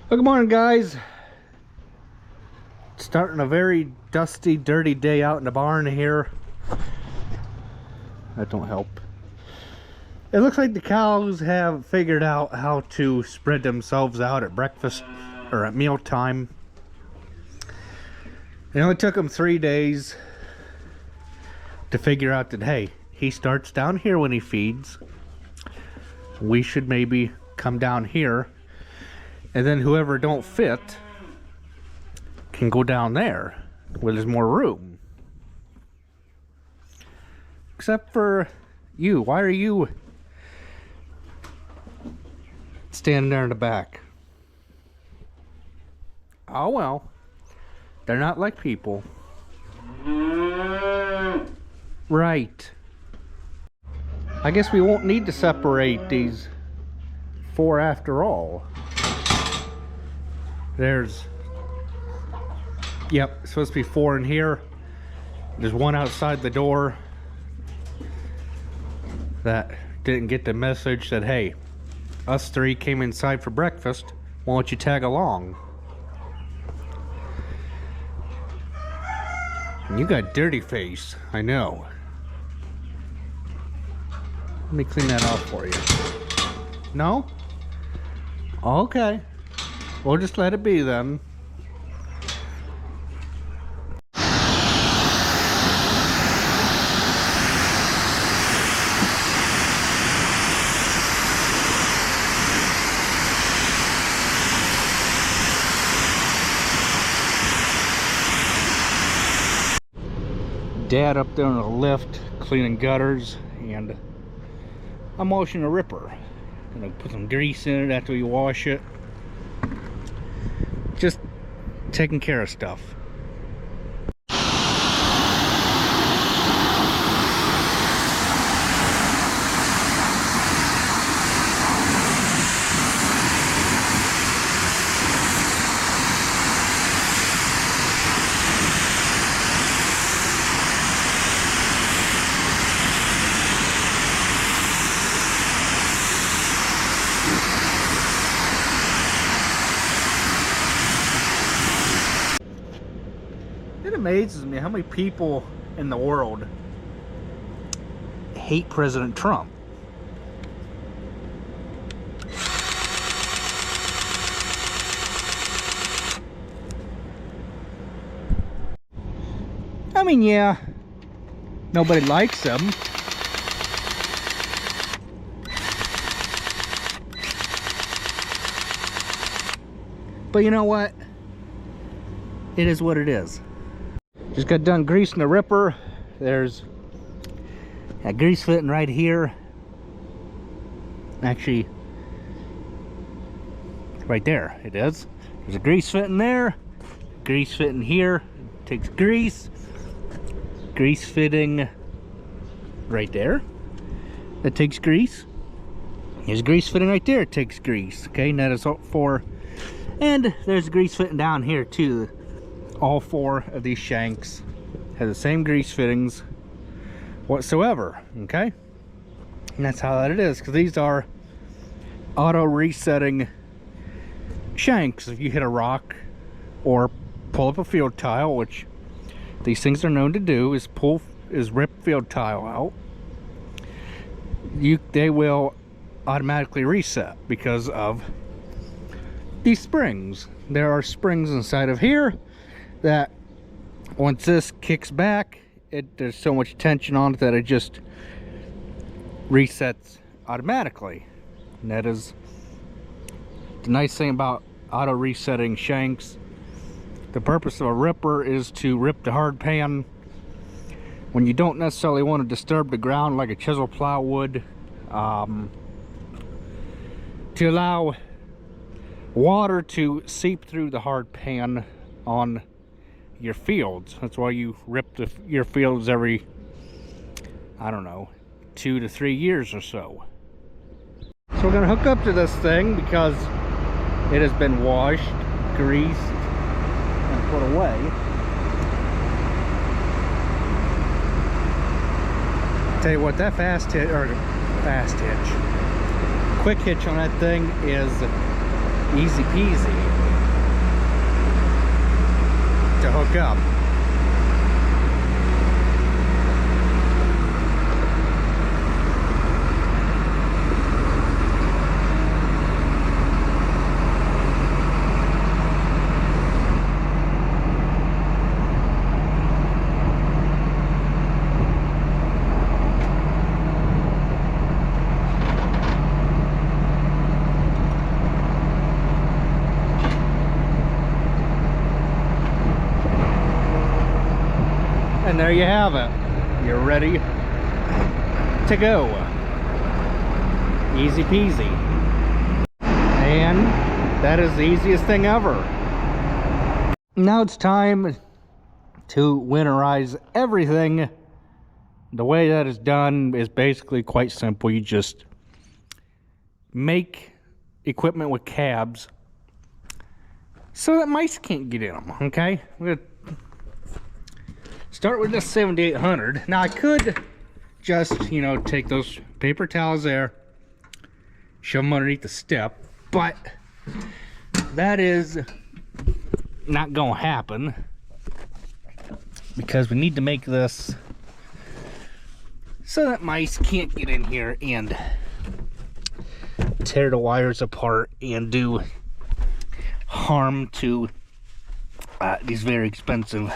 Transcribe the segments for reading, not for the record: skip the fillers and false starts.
Well, good morning, guys. Starting a very dusty, dirty day out in the barn here. That don't help. It looks like the cows have figured out how to spread themselves out at breakfast or at mealtime. It only took them 3 days to figure out that, hey, he starts down here when he feeds. We should maybe come down here. And then whoever don't fit can go down there where there's more room. Except for you. Why are you standing there in the back? Oh well. They're not like people. Right. I guess we won't need to separate these 4 after all. There's, yep, it's supposed to be 4 in here. There's 1 outside the door that didn't get the message that, hey, us 3 came inside for breakfast. Why don't you tag along? And you got dirty face, I know. Let me clean that off for you. No? Okay. We'll just let it be then. Dad up there on the lift cleaning gutters, and I'm washing a ripper. Gonna put some grease in it after you wash it. Just taking care of stuff. It amazes me how many people in the world hate President Trump. I mean, yeah, nobody likes him. But you know what? It is what it is. Just got done greasing the ripper. There's a grease fitting right here. Actually, right there it is. There's a grease fitting there. Grease fitting here. Takes grease. Grease fitting right there. That takes grease. There's a grease fitting right there. It takes grease. Okay, and that is all 4. And there's a grease fitting down here too. All 4 of these shanks have the same grease fittings whatsoever. Okay, and that's how that it is, because these are auto resetting shanks. If you hit a rock or pull up a field tile, which these things are known to do, is rip field tile out, they will automatically reset because of these springs. There are springs inside of here that once this kicks back, there's so much tension on it that it just resets automatically. And that is the nice thing about auto resetting shanks. The purpose of a ripper is to rip the hard pan when you don't necessarily want to disturb the ground like a chisel plow would, to allow water to seep through the hard pan on your fields. That's why you rip your fields every, I don't know, 2 to 3 years or so. So we're gonna hook up to this thing because it has been washed, greased, and put away. Tell you what, that quick hitch on that thing is Easy peasy to hook up. And there you have it. You're ready to go. Easy peasy. And that is the easiest thing ever. Now it's time to winterize everything. The way that is done is basically quite simple. You just make equipment with cabs so that mice can't get in them, okay? We're gonna start with this 7800. Now I could just, you know, take those paper towels there, shove them underneath the step, but that is not gonna happen because we need to make this so that mice can't get in here and tear the wires apart and do harm to these very expensive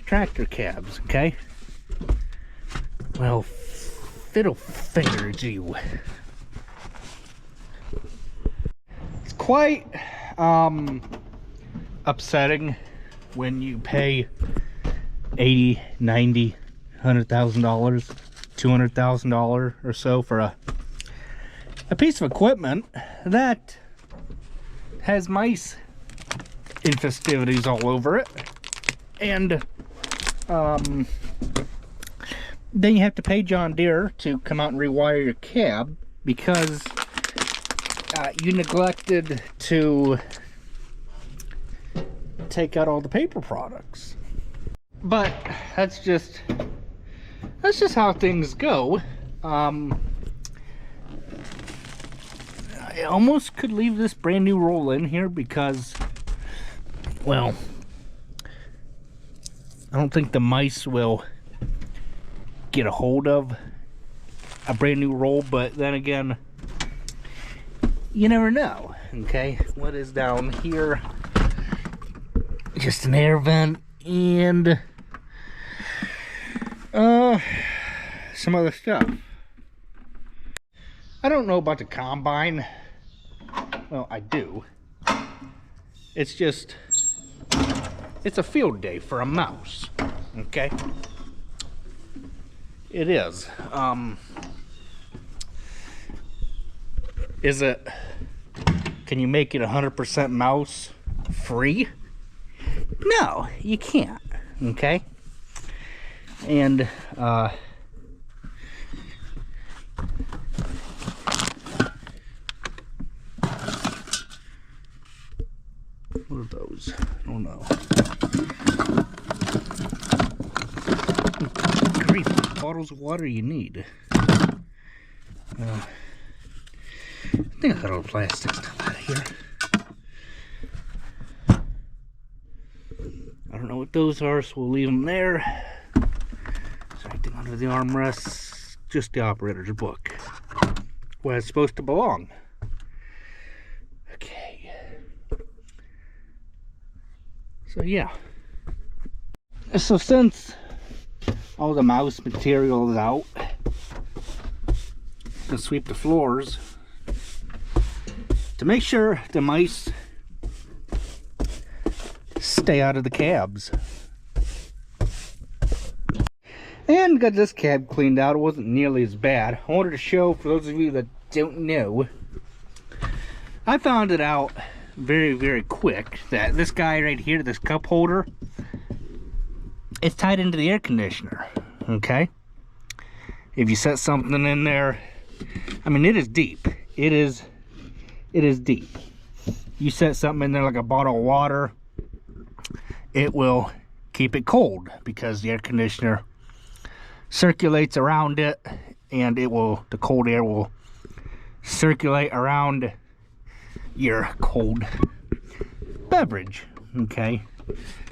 tractor cabs, okay? Well, fiddle fingers you. It's quite upsetting when you pay $80, $90, $100,000, $200,000 or so for a piece of equipment that has mice infestivities all over it, and then you have to pay John Deere to come out and rewire your cab because you neglected to take out all the paper products. But that's just how things go. I almost could leave this brand new roll in here because, well, I don't think the mice will get a hold of a brand new roll, but then again, you never know, okay? What is down here? Just an air vent and some other stuff. I don't know about the combine. Well, I do. It's just, it's a field day for a mouse, okay? It is. Is it, can you make it 100% mouse free? No, you can't, okay? And what are those? I don't know. Grief, bottles of water you need. I think I got all the plastic stuff out of here. I don't know what those are, so we'll leave them there. Is there anything under the armrests? Just the operator's book, where it's supposed to belong. Okay. So yeah. So since all the mouse material is out, to sweep the floors to make sure the mice stay out of the cabs. And got this cab cleaned out. It wasn't nearly as bad. I wanted to show, for those of you that don't know, I found it out very, very quick that this guy right here, this cup holder, it's tied into the air conditioner, okay? If you set something in there, I mean, it is deep. It is deep. You set something in there like a bottle of water, it will keep it cold because the air conditioner circulates around it, and it will, the cold air will circulate around your cold beverage. Okay,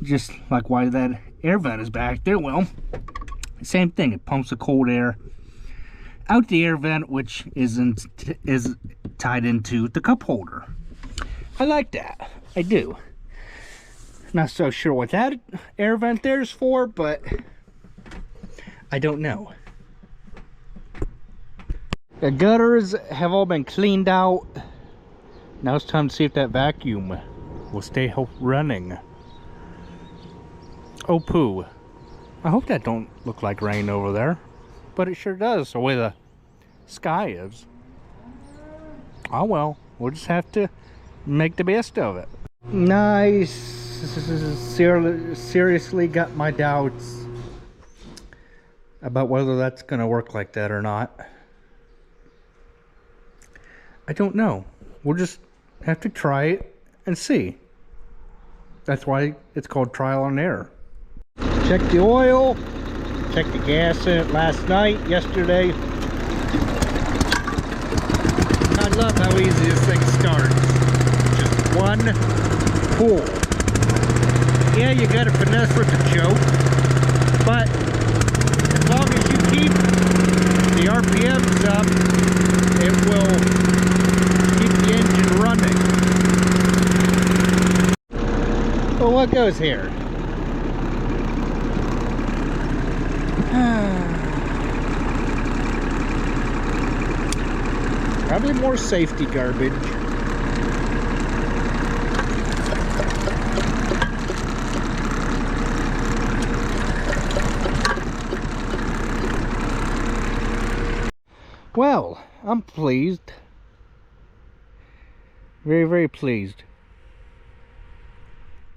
just like why that air vent is back there. Well, same thing. It pumps the cold air out the air vent, which is tied into the cup holder. I like that. I do. Not so sure what that air vent there is for, but I don't know. The gutters have all been cleaned out. Now it's time to see if that vacuum will stay running. Oh poo. I hope that don't look like rain over there, but it sure does the way the sky is. Oh well, we'll just have to make the best of it. Nice. Seriously got my doubts about whether that's gonna work like that or not. I don't know. We'll just have to try it and see. That's why it's called trial and error. Check the oil, check the gas in it last night, yesterday. I love how easy this thing starts. Just one pull. Yeah, you gotta finesse with the choke, but as long as you keep the RPMs up, it will keep the engine running. Well, what goes here? Probably more safety garbage. Well, I'm pleased. Very, very pleased.